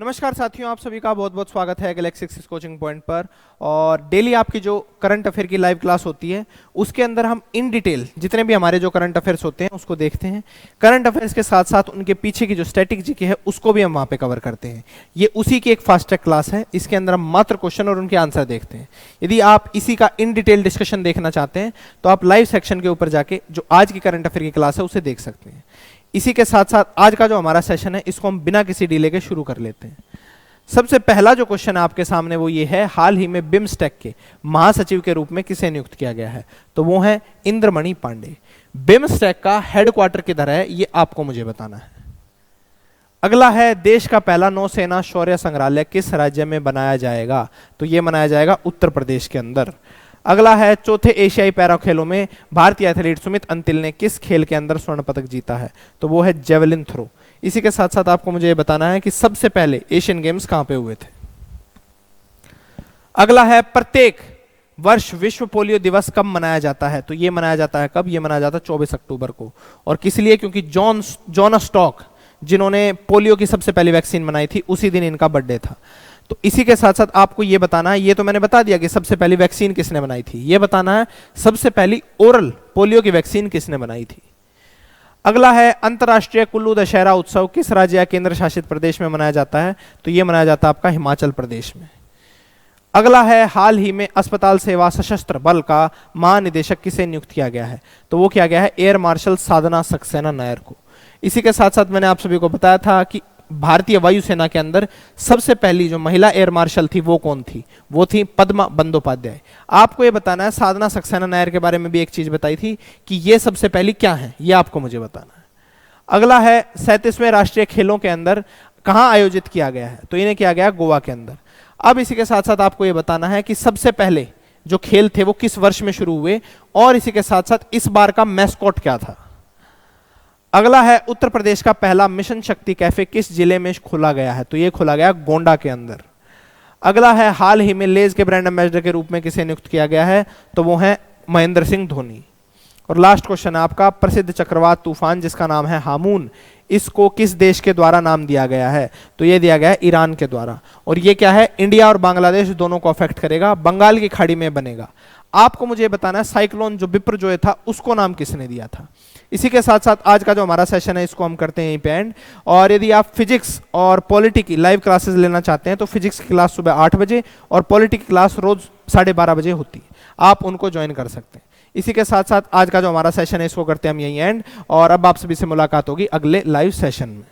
नमस्कार साथियों, आप सभी का बहुत बहुत स्वागत है गैलेक्सी एक्सिस कोचिंग पॉइंट पर। और डेली आपकी जो करंट अफेयर की लाइव क्लास होती है उसके अंदर हम इन डिटेल जितने भी हमारे जो करंट अफेयर्स होते हैं उसको देखते हैं। करंट अफेयर्स के साथ साथ उनके पीछे की जो स्टैटिक जीके है उसको भी हम वहाँ पे कवर करते हैं। ये उसी की एक फास्ट ट्रैक क्लास है। इसके अंदर हम मात्र क्वेश्चन और उनके आंसर देखते हैं। यदि आप इसी का इन डिटेल डिस्कशन देखना चाहते हैं तो आप लाइव सेक्शन के ऊपर जाके जो आज की करंट अफेयर की क्लास है उसे देख सकते हैं। इसी के साथ साथ आज का जो हमारा सेशन है इसको हम बिना किसी डिले के शुरू कर लेते हैं। सबसे पहला जो क्वेश्चन है आपके सामने वो ये है, हाल ही में बिम्स्टेक के महासचिव के रूप में किसे नियुक्त किया गया है? तो वो है इंद्रमणि पांडे। बिम्स्टेक का हेडक्वार्टर किधर है ये आपको मुझे बताना है। अगला है, देश का पहला नौसेना शौर्य संग्रहालय किस राज्य में बनाया जाएगा? तो ये बनाया जाएगा उत्तर प्रदेश के अंदर। अगला है, चौथे एशियाई पैरा खेलों में भारतीय एथलीट सुमित अंतिल ने किस खेल के अंदर स्वर्ण पदक जीता है? तो वो है जेवलिन थ्रो। इसी के साथ साथ आपको मुझे ये बताना है कि सबसे पहले एशियन गेम्स कहां पे हुए थे। अगला है, प्रत्येक वर्ष विश्व पोलियो दिवस कब मनाया जाता है? तो ये मनाया जाता है कब? ये मनाया जाता है 24 अक्टूबर को। और किस लिए? क्योंकि जॉन स्टॉक जिन्होंने पोलियो की सबसे पहली वैक्सीन बनाई थी उसी दिन इनका बर्थडे था। तो इसी के साथ साथ आपको ये बताना है, ये तो मैंने बता दिया कि सबसे पहली वैक्सीन किसने बनाई थी। ये बताना है सबसे पहली ओरल पोलियो की वैक्सीन किसने बनाई थी। अगला है, अंतर्राष्ट्रीय कुल्लू दशहरा उत्सव किस राज्य या केंद्र शासित प्रदेश में मनाया जाता है? तो यह मनाया जाता है आपका हिमाचल प्रदेश में। अगला है, हाल ही में अस्पताल सेवा सशस्त्र बल का महानिदेशक किसे नियुक्त किया गया है? तो वो किया गया है एयर मार्शल साधना सक्सेना नायर को। इसी के साथ साथ मैंने आप सभी को बताया था कि भारतीय वायुसेना के अंदर सबसे पहली जो महिला एयर मार्शल थी वो कौन थी? वो थी पद्मा बंदोपाध्याय। आपको ये बताना है, साधना सक्सेना नायर के बारे में भी एक चीज बताई थी कि ये सबसे पहली क्या है, ये आपको मुझे बताना है। अगला है, 37वें राष्ट्रीय खेलों के अंदर कहां आयोजित किया गया है? तो इन्हें किया गया गोवा के अंदर। अब इसी के साथ साथ आपको यह बताना है कि सबसे पहले जो खेल थे वो किस वर्ष में शुरू हुए और इसी के साथ साथ इस बार का मैस्कॉट क्या था। अगला है, उत्तर प्रदेश का पहला मिशन शक्ति कैफे किस जिले में खोला गया है? तो यह खोला गया गोंडा के अंदर। अगला है, हाल ही में लेज के ब्रांड एम्बेसडर के रूप में किसे नियुक्त किया गया है? तो वो है महेंद्र सिंह धोनी। और लास्ट क्वेश्चन है आपका, प्रसिद्ध चक्रवात तूफान जिसका नाम है हामून, इसको किस देश के द्वारा नाम दिया गया है? तो ये दिया गया है ईरान के द्वारा। और ये क्या है, इंडिया और बांग्लादेश दोनों को अफेक्ट करेगा, बंगाल की खाड़ी में बनेगा। आपको मुझे बताना है साइक्लोन जो बिपरजॉय था उसको नाम किसने दिया था। इसी के साथ साथ आज का जो हमारा सेशन है इसको हम करते हैं यहीं पे एंड। और यदि आप फिजिक्स और पॉलिटी की लाइव क्लासेस लेना चाहते हैं तो फिजिक्स की क्लास सुबह 8 बजे और पॉलिटी की क्लास रोज 12:30 बजे होती है, आप उनको ज्वाइन कर सकते हैं। इसी के साथ साथ आज का जो हमारा सेशन है इसको करते हैं हम यहीं एंड। और अब आप सभी से मुलाकात होगी अगले लाइव सेशन में।